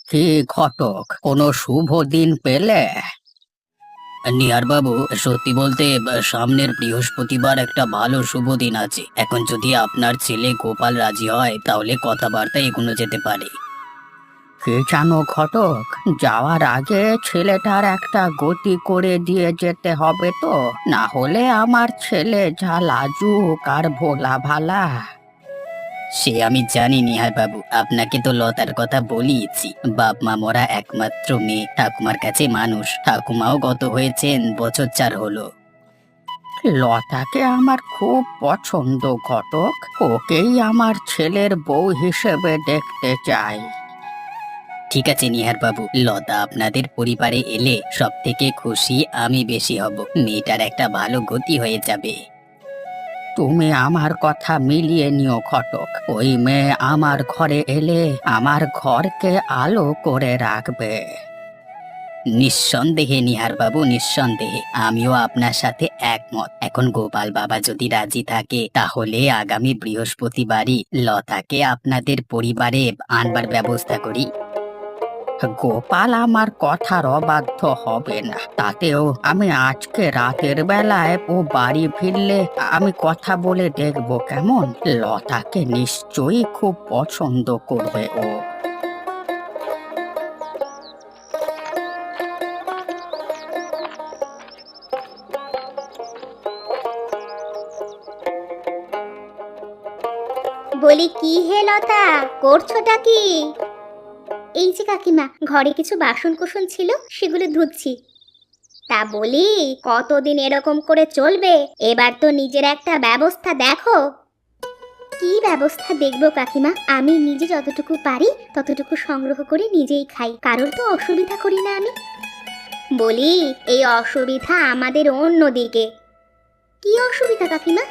কি ঘটক, কোনো শুভ দিন পেলে? নিহার বাবু, সত্যি বলতে সামনের বৃহস্পতিবার একটা ভালো শুভ দিন আছে। এখন যদি আপনার ছেলে গোপাল রাজি হয় তাহলে কথাবার্তা এগোনো যেতে পারে। কে জানো ঘটক, যাওয়ার আগে ছেলেটার একটা গতি করে দিয়ে যেতে হবে তো, না হলে আমার ছেলে যা লাজুক আর ভোলা ভালা। সে আমি জানি নিহার বাবু, আপনাকে তো লতার কথা বলিয়েছি। বাপ মা মরা একমাত্র মেয়ে, ঠাকুমার কাছে মানুষ। ঠাকুমাও গত হয়েছেন বছর 4 হলো। লতাকে আমার খুব পছন্দ ঘটক, ওকেই আমার ছেলের বউ হিসেবে দেখতে চাই। ঠিক আছে নিহার বাবু, লতা আপনাদের পরিবারে এলে সব থেকে খুশি আমি বেশি হব। মেয়েটার একটা ভালো গতি হয়ে যাবে। তুমি আমার কথা মিলিয়ে নিও ঘটক, ওই মেয়ে আমার ঘরে এলে আমার ঘরকে আলো করে রাখবে। নিঃসন্দেহে নিহার বাবু, নিঃসন্দেহে আমিও আপনার সাথে একমত। এখন গোপাল বাবা যদি রাজি থাকে তাহলে আগামী বৃহস্পতিবারই লতাকে আপনাদের পরিবারে আনবার ব্যবস্থা করি। গোপাল আমার কথার অবাধ্য হবে না, তাতেও আমি আজকে রাতের বেলায় ও বাড়ি ফিরলে আমি কথা বলে দেখব কেমন। লতাকে নিশ্চয়ই খুব পছন্দ করবে ও। বলি কি হে লতা, করছোটা কি? এই যে কাকিমা, ঘরে কিছু বাসন কোসন ছিল সেগুলো ধুচ্ছি। তা বলি, কতদিন এরকম করে চলবে? এবার তো নিজের একটা ব্যবস্থা দেখো। কি ব্যবস্থা দেখবো কাকিমা, আমি নিজে যতটুকু পারি ততটুকু সংগ্রহ করে নিজেই খাই, কারোর তো অসুবিধা করি না আমি। বলি, এই অসুবিধা আমাদের অন্যদিকে। কি অসুবিধা কাকিমা?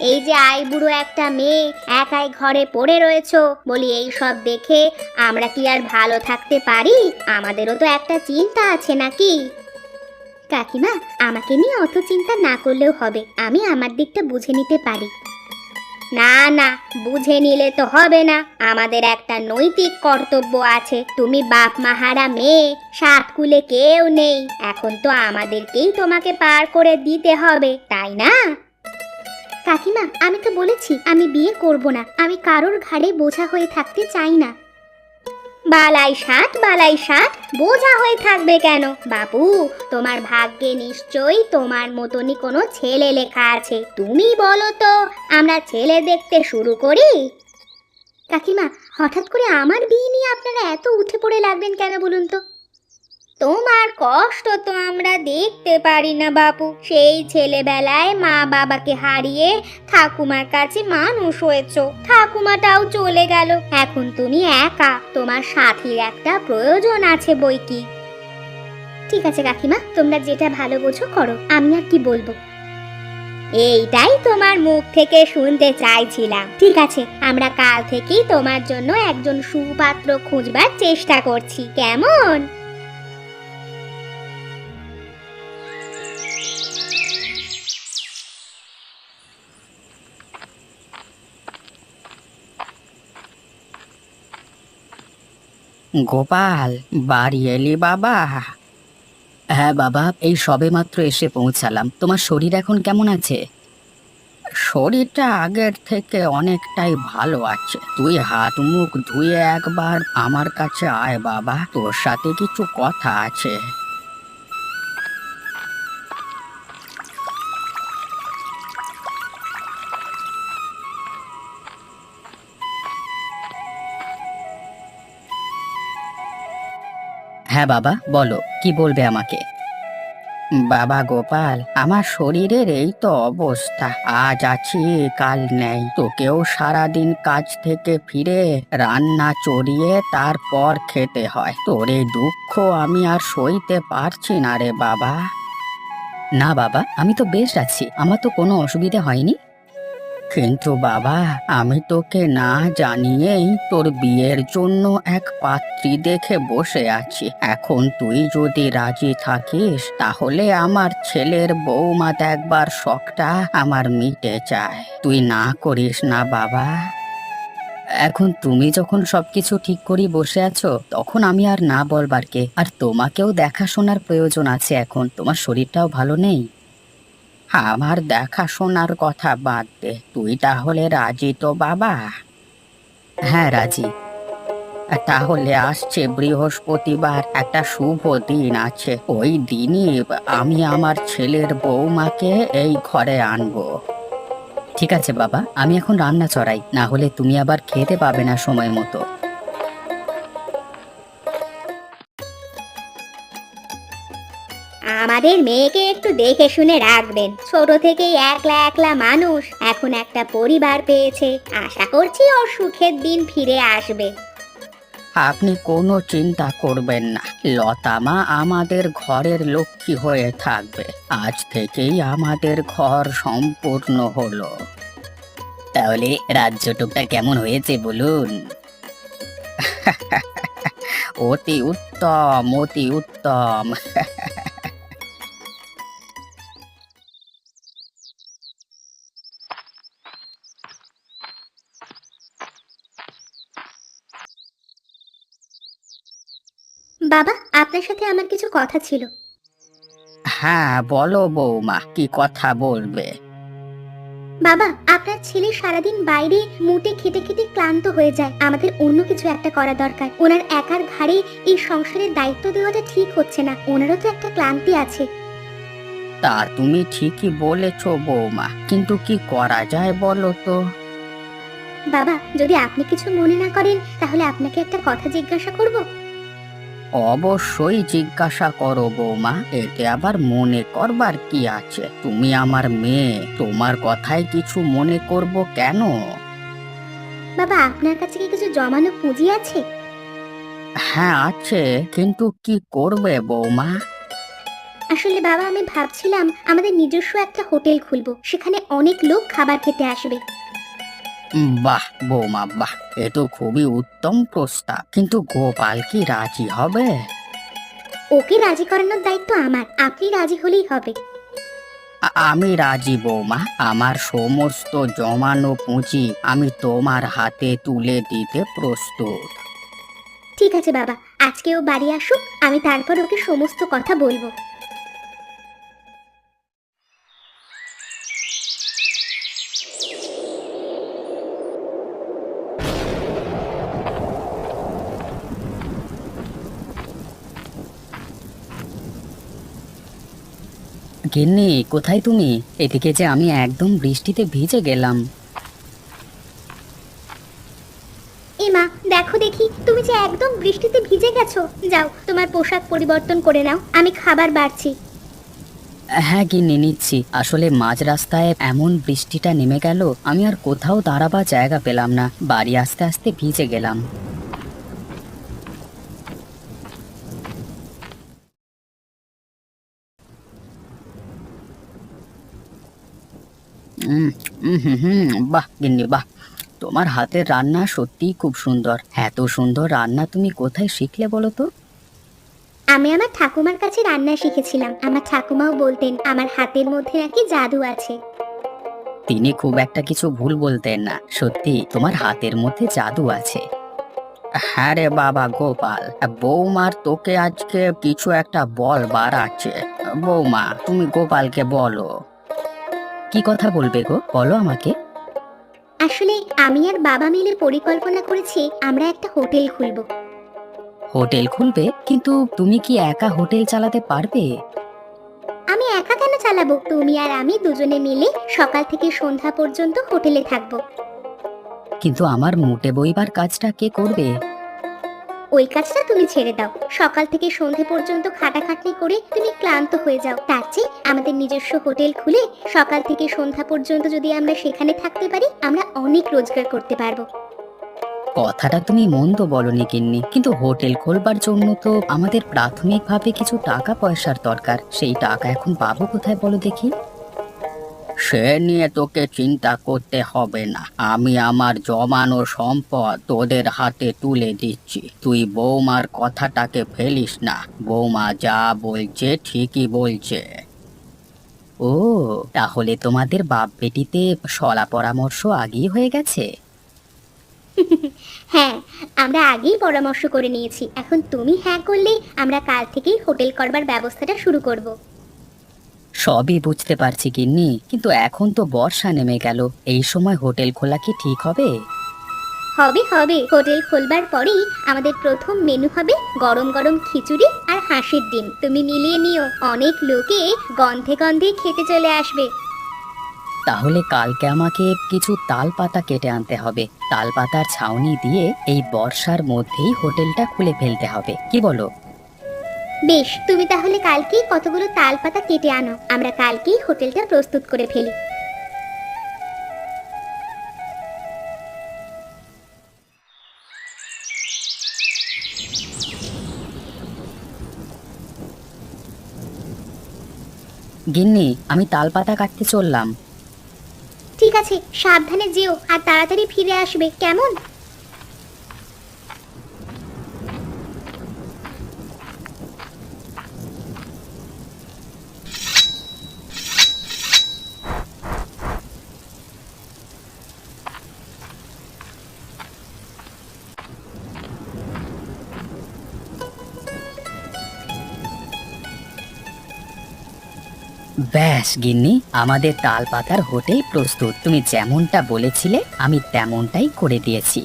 এই যে আইবুড়ো একটা মেয়ে একাই ঘরে পড়ে রয়েছো, বলি এই সব দেখে আমরা কি আর ভালো থাকতে পারি? আমাদেরও তো একটা চিন্তা আছে নাকি? কাকিমা, আমাকে নিয়ে অত চিন্তা না করলেও হবে, আমি আমার দিকটা বুঝে নিতে পারি। না না, বুঝে নিলে তো হবে না, আমাদের একটা নৈতিক কর্তব্য আছে। তুমি বাপ মাহারা মেয়ে, সাত কুলে কেউ নেই, এখন তো আমাদেরকেই তোমাকে পার করে দিতে হবে, তাই না? কাকিমা, আমি তো বলেছি আমি বিয়ে করব না, আমি কারোর ঘাড়ে বোঝা হয়ে থাকতে চাই না। বালাই ষাট, বালাই ষাট, বোঝা হয়ে থাকবে কেন বাপু? তোমার ভাগ্যে নিশ্চয়ই তোমার মতনই কোনো ছেলে লেখা আছে। তুমি বলো তো, আমরা ছেলে দেখতে শুরু করি। কাকিমা, হঠাৎ করে আমার বিয়ে নিয়ে আপনারা এত উঠে পড়ে লাগবেন কেন বলুন তো? তোমার কষ্ট তো আমরা দেখতে পারি না বাপু। সেই ছেলেবেলায় মা বাবাকে হারিয়ে ঠাকুমার কাছে মানুষ হয়েছো, ঠাকুমাটাও চলে গেল, এখন তুমি একা, তোমার সাথীর একটা প্রয়োজন আছে বই কি। ঠিক আছে কাকিমা, তোমরা যেটা ভালো বোঝো করো, আমি আর কি বলবো। এইটাই তোমার মুখ থেকে শুনতে চাইছিলাম। ঠিক আছে, আমরা কাল থেকেই তোমার জন্য একজন সুপাত্র খুঁজবার চেষ্টা করছি, কেমন? গোপাল, বাড়ি এলি বাবা? হ্যাঁ বাবা, এই সবেমাত্র এসে পৌঁছালাম। তোমার শরীর এখন কেমন আছে? শরীরটা আগের থেকে অনেকটাই ভালো আছে। তুই হাত মুখ ধুয়ে একবার আমার কাছে আয় বাবা, তোর সাথে কিছু কথা আছে। হ্যাঁ বাবা, বলো কি বলবে আমাকে। বাবা গোপাল, আমার শরীরের এই তো অবস্থা, আজ আছি কাল নেই। তোকেও সারাদিন কাজ থেকে ফিরে রান্না চড়িয়ে তারপর খেতে হয়। তোর এই দুঃখ আমি আর সইতে পারছি না রে বাবা। না বাবা, আমি তো বেশ আছি, আমার তো কোনো অসুবিধা হয়নি। কিন্তু বাবা, আমি তোকে না জানিয়েই তোর বিয়ের জন্য এক পাত্রী দেখে বসে আছি। এখন তুই যদি রাজি থাকিস তাহলে আমার ছেলের বৌমা দেখবার শখটা আমার মিটে যায়। তুই না করিস না বাবা? এখন তুমি যখন সবকিছু ঠিক করে বসে আছো, তখন আমি আর না বলবার কে? আর তোমাকেও দেখাশোনার প্রয়োজন আছে, এখন তোমার শরীরটাও ভালো নেই। আমার দেখাশোনার কথা বাদ দে, তুই তাহলে রাজি তো বাবা? হ্যাঁ, রাজি। তাহলে আসছে বৃহস্পতিবার একটা শুভ দিন আছে, ওই দিনই আমি আমার ছেলের বৌমাকে এই ঘরে আনবো। ঠিক আছে বাবা, আমি এখন রান্না চড়াই, না হলে তুমি আবার খেতে পাবে না সময় মতো। আমাদের মেয়েকে একটু দেখে শুনে রাখবেন, ছোট থেকেই একলা একলা মানুষ, এখন একটা পরিবার পেয়েছে, আশা করছি ওর সুখের দিন ফিরে আসবে। আপনি কোনো চিন্তা করবেন না, লতা মা আমাদের ঘরের লক্ষ্মী হয়ে থাকবে। আজ থেকেই আমাদের ঘর সম্পূর্ণ হলো। তাহলে রাজ্যটুকটা কেমন হয়েছে বলুন? অতি উত্তম, অতি উত্তম। বাবা, আপনার সাথে আমার কিছু কথা ছিল। হ্যাঁ বলো বৌমা, কি কথা বলবে? বাবা, আপনার ছেলে সারাদিন বাইরে মুটে খেটে খেটে ক্লান্ত হয়ে যায়, আমাদের অন্য কিছু একটা করা দরকার। ওনার একার ঘাড়ে এই সংসারের দায়িত্ব দেওয়াটা ঠিক হচ্ছে না, ওনারও তো একটা ক্লান্তি আছে। তা তুমি ঠিকই বলেছ বৌমা, কিন্তু কি করা যায় বলো তো? বাবা, যদি আপনি কিছু মনে না করেন তাহলে আপনাকে একটা কথা জিজ্ঞাসা করব। অবশ্যই জিজ্ঞাসা করো বৌমা, এতে আবার মনে করবার কি আছে? তুমি আমার মেয়ে, তোমার কথায় কিছু মনে করব কেন? বাবা, আপনার কাছে কি কিছু জমানো পুঁজি আছে? হ্যাঁ আছে, কিন্তু কি করবে বৌমা? আসলে বাবা, আমি ভাবছিলাম আমাদের নিজস্ব একটা হোটেল খুলবো, সেখানে অনেক লোক খাবার খেতে আসবে। বাহ বৌমা বাহ, এ তো খুবই উত্তম প্রস্তাব, কিন্তু গোপাল কি রাজি হবে? ওকে রাজি করানোর দায়িত্ব আমার, আপনি রাজি হলেই হবে। আমি রাজি বৌমা, আমার সমস্ত জমানো পুঁজি আমি তোমার হাতে তুলে দিতে প্রস্তুত। ঠিক আছে বাবা, আজকে ও বাড়ি আসুক, আমি তারপর ওকে সমস্ত কথা বলবো। গিন্নি, কোথায় তুমি? এদিকে যে আমি একদম বৃষ্টিতে ভিজে গেলাম। এ মা, দেখো দেখি, তুমি যে একদম বৃষ্টিতে ভিজে গেছো। যাও, তোমার পোশাক পরিবর্তন করে নাও, আমি খাবার বাড়ছি। হ্যাঁ গিন্নি, নিচ্ছি। আসলে মাঝ রাস্তায় এমন বৃষ্টিটা নেমে গেল, আমি আর কোথাও দাঁড়াবার জায়গা পেলাম না, বাড়ি আস্তে আস্তে ভিজে গেলাম। উম, হুম হুম, বাহ গিন্নি বাহ, তোমার হাতের রান্না সত্যিই খুব সুন্দর। এত সুন্দর রান্না তুমি কোথায় শিখলে বলো তো? আমি আমার ঠাকুমার কাছে রান্না শিখেছিলাম, আমার ঠাকুমাও বলতেন আমার হাতের মধ্যে নাকি জাদু আছে। তিনি খুব একটা কিছু ভুল বলতেন না, সত্যি তোমার হাতের মধ্যে জাদু আছে। হ্যাঁ রে বাবা গোপাল, বৌমার তোকে আজকে কিছু একটা বলবার আছে। বৌমা, তুমি গোপালকে বলো। কি কথা বলবে গো, বলো আমাকে। আসলে আমি আর বাবা মিলে পরিকল্পনা করেছি আমরা একটা হোটেল খুলবো। হোটেল খুলবে? কিন্তু তুমি কি একা হোটেল চালাতে পারবে? আমি একা কেন চালাবো, তুমি আর আমি দুজনে মিলে সকাল থেকে সন্ধ্যা পর্যন্ত হোটেলে থাকবো। কিন্তু আমার মোটে বইবার কাজটা কে করবে? ওই কাজটা তুমি ছেড়ে দাও, সকাল থেকে সন্ধে পর্যন্ত খাটাখাটনি করে তুমি ক্লান্ত হয়ে যাও, তার চেয়ে আমাদের নিজস্ব হোটেল খুলে সকাল থেকে সন্ধ্যা পর্যন্ত যদি আমরা সেখানে থাকতে পারি, আমরা অনেক রোজগার করতে পারবো। কথাটা তুমি মন্দ বলনি গিন্নি, কিন্তু হোটেল খোলবার জন্য তো আমাদের প্রাথমিকভাবে কিছু টাকা পয়সার দরকার, সেই টাকা এখন পাবো কোথায় বলো দেখি? সে নিয়ে তোকে চিন্তা করতে হবে না, আমি আমার জমানো সম্পদ তোদের হাতে তুলে দিচ্ছি। তুই বৌমার কথাটাকে ফেলিস না, বৌমা যা বলছে ঠিকই বলছে। ও, তাহলে তোমাদের বাপ বেটিতে শলা পরামর্শ আগেই হয়ে গেছে। হ্যাঁ, আমরা আগেই পরামর্শ করে নিয়েছি। এখন তুমি হ্যাঁ করলেই আমরা কাল থেকেই হোটেল করবার ব্যবস্থাটা শুরু করব। সবই বুঝতে পারছি গিন্নি, কিন্তু এখন তো বর্ষা নেমে গেল, এই সময় হোটেল খোলা কি ঠিক হবে? হবে হবে, হোটেল খোলবার পরেই আমাদের প্রথম মেনু হবে গরম গরম খিচুড়ি আর হাঁসের ডিম। তুমি মিলিয়ে নিও, অনেক লোকে গন্ধে গন্ধে খেতে চলে আসবে। তাহলে কালকে আমাকে কিছু তাল পাতা কেটে আনতে হবে। তাল পাতার ছাউনি দিয়ে এই বর্ষার মধ্যেই হোটেলটা খুলে ফেলতে হবে, কি বলো? বেশ, তুমি তাহলে কালকেই কতগুলো তাল পাতা কেটে আনো, আমরা কালকেই হোটেলটা প্রস্তুত করে ফেলি। গিন্নি, আমি তাল পাতা কাটতে চললাম। ঠিক আছে, সাবধানে যেও আর তাড়াতাড়ি ফিরে আসবে, কেমন? ব্যাস গিন্নি, আমাদের তাল পাতার হোটেল প্রস্তুত। তুমি যেমনটা বলেছিলে আমি তেমনটাই করে দিয়েছি।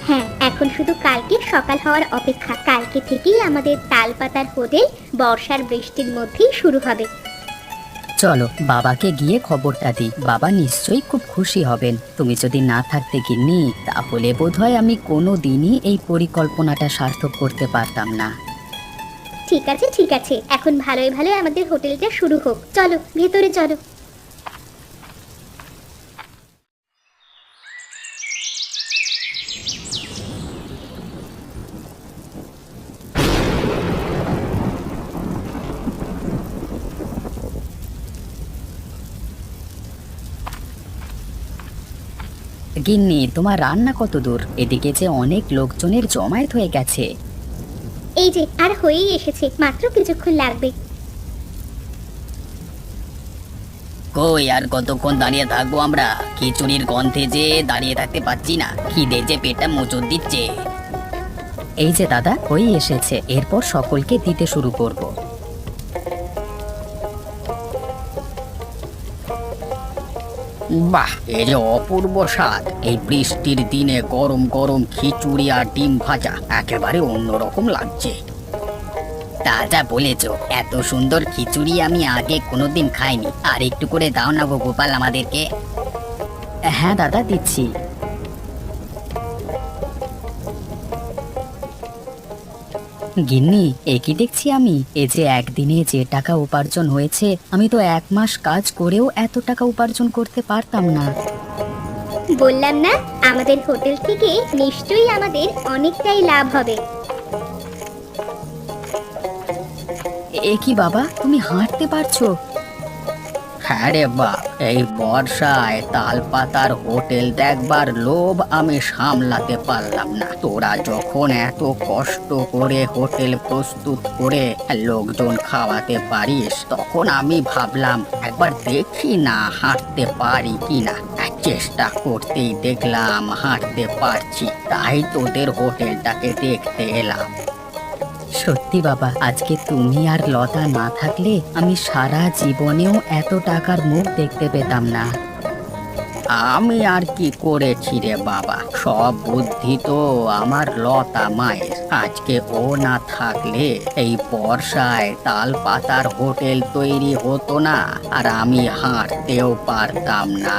হ্যাঁ, এখন শুধু কালকে সকাল হওয়ার অপেক্ষা। কালকে থেকেই আমাদের তাল পাতার হোটেল বর্ষার বৃষ্টির মধ্যেই শুরু হবে। চলো বাবাকে গিয়ে খবরটা দিই, বাবা নিশ্চয়ই খুব খুশি হবেন। তুমি যদি না থাকতে গিন্নি, তাহলে বোধহয় আমি কোনো দিনই এই পরিকল্পনাটা সার্থক করতে পারতাম না। ঠিক আছে ঠিক আছে, এখন ভালোই ভালোই আমাদের হোটেলটা শুরু হোক। চলো ভেতরে চলো। গিন্নি, তোমার রান্না কত দূর? এদিকে যে অনেক লোকজনের জমায়েত হয়ে গেছে। এই যে আর হয়েই এসেছে, মাত্র কিছুক্ষণ লাগবে। কই আর কতক্ষণ দাঁড়িয়ে থাকবো আমরা? খিচুড়ির গন্ধে যে দাঁড়িয়ে থাকতে পারছি না, খিদে যে পেটটা মোচড় দিচ্ছে। এই যে দাদা, হয়েই এসেছে, এরপর সকলকে দিতে শুরু করব। বাহ, এই যে অপূর্ব স্বাদ! এই বৃষ্টির দিনে গরম গরম খিচুড়ি আর ডিম ভাজা একেবারে অন্যরকম লাগছে। তা যা বলেছো, এত সুন্দর খিচুড়ি আমি আগে কোনোদিন খাইনি। আর একটু করে দাও না গো গোপাল আমাদেরকে। হ্যাঁ দাদা, দিচ্ছি। গিন্নি, এ কি দেখছি আমি? এ যে একদিনে যে টাকা উপার্জন হয়েছে, আমি তো 1 মাস কাজ করেও এত টাকা উপার্জন করতে পারতাম না। বললাম না, আমাদের হোটেল থেকে নিশ্চয়ই আমাদের অনেকটাই লাভ হবে। এ কি বাবা, তুমি হাঁটতে পারছো? হ্যাঁ রে বাপ, এই বর্ষায় তাল পাতার হোটেল দেখবার লোভ আমি সামলাতে পারলাম না। তোরা যখন এত কষ্ট করে হোটেল প্রস্তুত করে লোকজন খাওয়াতে পারিস, তখন আমি ভাবলাম একবার দেখি না হাঁটতে পারি কিনা। চেষ্টা করতেই দেখলাম হাঁটতে পারছি, তাই তোদের হোটেলটাকে দেখতে এলাম। সত্যি বাবা, আজকে তুমি আর লতা না থাকলে আমি সারা জীবনেও এত টাকার মুখ দেখতে পেতাম না। আমি আর কি করেছি রে বাবা, সব বুদ্ধি তো আমার লতা মায়ের। আজকে ও না থাকলে এই বর্ষায় তাল পাতার হোটেল তৈরি হতো না, আর আমি হাঁটতেও পারতাম না।